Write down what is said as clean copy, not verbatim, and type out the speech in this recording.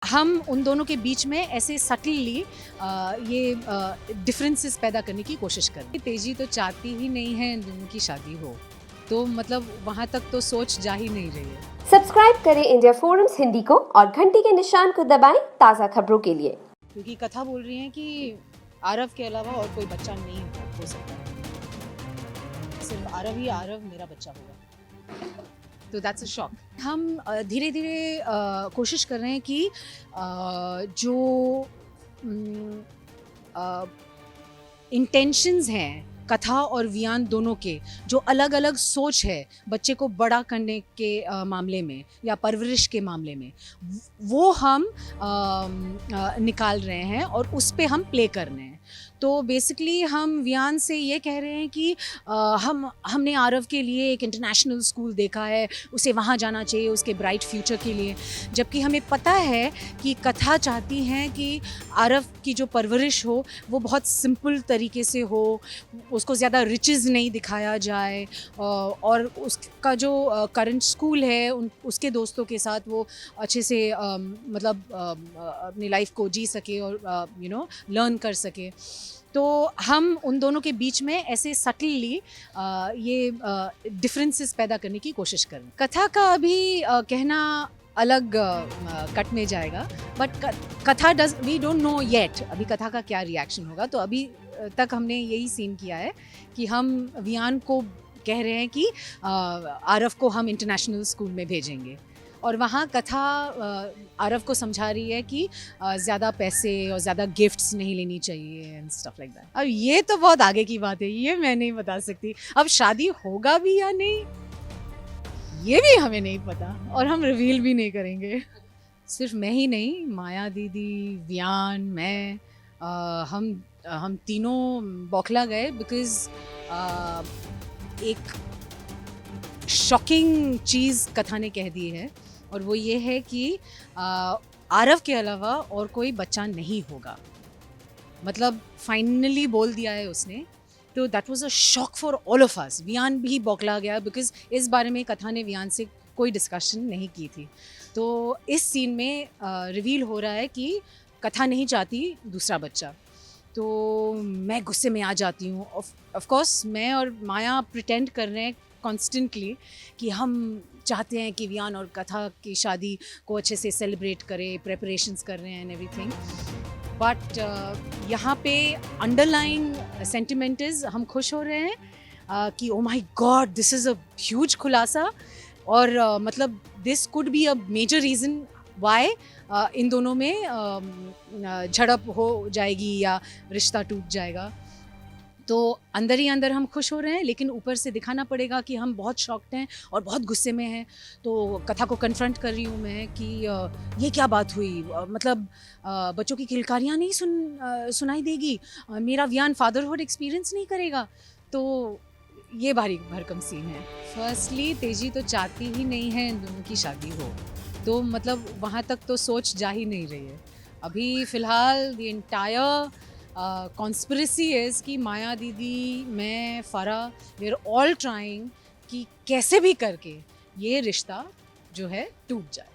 हम उन दोनों के बीच में ऐसे सटली ये डिफरेंसेस पैदा करने की कोशिश करें। तेजी तो चाहती ही नहीं है इन दोनों की शादी हो, तो मतलब वहाँ तक तो सोच जा ही नहीं रही है। सब्सक्राइब करें इंडिया फोरम्स हिंदी को और घंटी के निशान को दबाएं ताज़ा खबरों के लिए। क्योंकि कथा बोल रही है कि आरव के अलावा और कोई बच्चा नहीं हो सकता है, सिर्फ आरव ही आरव मेरा बच्चा होगा। तो दैट्स अ शॉक। हम धीरे धीरे कोशिश कर रहे हैं कि जो इंटेंशंस हैं कथा और वियान दोनों के, जो अलग अलग सोच है बच्चे को बड़ा करने के मामले में या परवरिश के मामले में, वो हम निकाल रहे हैं और उस पे हम प्ले कर रहे हैं। तो बेसिकली हम वियान से ये कह रहे हैं कि हमने आरव के लिए एक इंटरनेशनल स्कूल देखा है, उसे वहाँ जाना चाहिए उसके ब्राइट फ्यूचर के लिए, जबकि हमें पता है कि कथा चाहती हैं कि आरव की जो परवरिश हो वो बहुत सिंपल तरीके से हो, उसको ज़्यादा रिचेस नहीं दिखाया जाए, और उसका जो करंट स्कूल है उसके दोस्तों के साथ वो अच्छे से मतलब अपनी लाइफ को जी सके और लर्न कर सके। तो हम उन दोनों के बीच में ऐसे सटली ये डिफरेंसेस पैदा करने की कोशिश करें। कथा का अभी कहना अलग कट में जाएगा, बट कथा वी डोंट नो येट अभी कथा का क्या रिएक्शन होगा। तो अभी तक हमने यही सीन किया है कि हम वियान को कह रहे हैं कि आरव को हम इंटरनेशनल स्कूल में भेजेंगे, और वहाँ कथा आरव को समझा रही है कि ज़्यादा पैसे और ज़्यादा गिफ्ट्स नहीं लेनी चाहिए एंड स्टफ लाइक दैट। अब ये तो बहुत आगे की बात है, ये मैं नहीं बता सकती। अब शादी होगा भी या नहीं ये भी हमें नहीं पता, और हम रिवील भी नहीं करेंगे। सिर्फ मैं ही नहीं, माया दीदी, वियान, मैं, हम तीनों बौखला गए बिकॉज एक शॉकिंग चीज़ कथा ने कह दी है, और वो ये है कि आरव के अलावा और कोई बच्चा नहीं होगा। मतलब फाइनली बोल दिया है उसने। तो that was a shock for all of us. Viaan भी बौखला गया बिकॉज इस बारे में कथा ने वियान से कोई डिस्कशन नहीं की थी। तो इस सीन में रिवील हो रहा है कि कथा नहीं चाहती दूसरा बच्चा। तो मैं गुस्से में आ जाती हूँ। ऑफ कोर्स मैं और माया प्रिटेंड कर रहे हैं कॉन्स्टेंटली कि हम चाहते हैं कि वियान और कथा की शादी को अच्छे से सेलिब्रेट करें, प्रेपरेशंस कर रहे हैं एंड एवरीथिंग। बट यहाँ पे अंडरलाइंग सेंटिमेंट इज़ हम खुश हो रहे हैं कि oh my god this is a huge खुलासा, और मतलब this could be a major reason why इन दोनों में झड़प हो जाएगी या रिश्ता टूट जाएगा। तो अंदर ही अंदर हम खुश हो रहे हैं, लेकिन ऊपर से दिखाना पड़ेगा कि हम बहुत शॉक्ड हैं और बहुत गुस्से में हैं। तो कथा को कन्फ्रंट कर रही हूँ मैं कि ये क्या बात हुई, मतलब बच्चों की किलकारियाँ नहीं सुनाई देगी, मेरा वियान फादरहुड एक्सपीरियंस नहीं करेगा। तो ये भारी भरकम सीन है। फर्स्टली तेजी तो चाहती ही नहीं है इन दोनों की शादी हो, तो मतलब वहाँ तक तो सोच जा ही नहीं रही है। अभी फ़िलहाल द एंटायर कॉन्स्पिरेसी इज़ कि माया दीदी, मैं, फ़रा, वी आर ऑल ट्राइंग कि कैसे भी करके ये रिश्ता जो है टूट जाए।